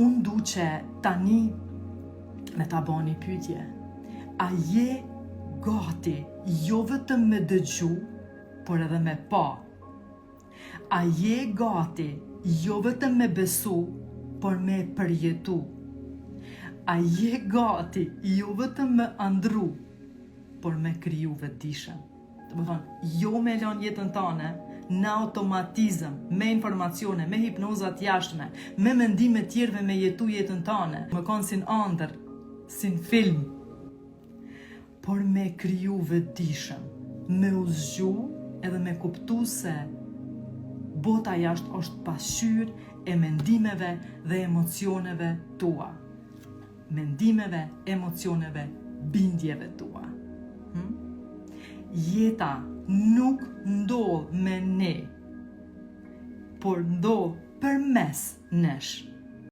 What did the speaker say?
unë du që tani me ta bani pyetje. A je gati jo vetëm me dëgju, por edhe me pa? A je gati jo vetëm me besu, por me përjetu? A je gati jo vetëm me andru, por me kriju vetëdijshëm? Do të thonë, jo me lënë jetën tane në automatizëm, me informacione, me hipnozat jashtme, me mendime tjerve me jetu jetën tane, me konë si në andër, si në film, por me kriju vetëdijshëm, me u zgju edhe me kuptu se bota jashtë është pasqyrë e mendimeve dhe emocioneve tua. Mendimeve, emocioneve, bindjeve tua. Jeta nuk ndodh me ne, por ndodh përmes nesh.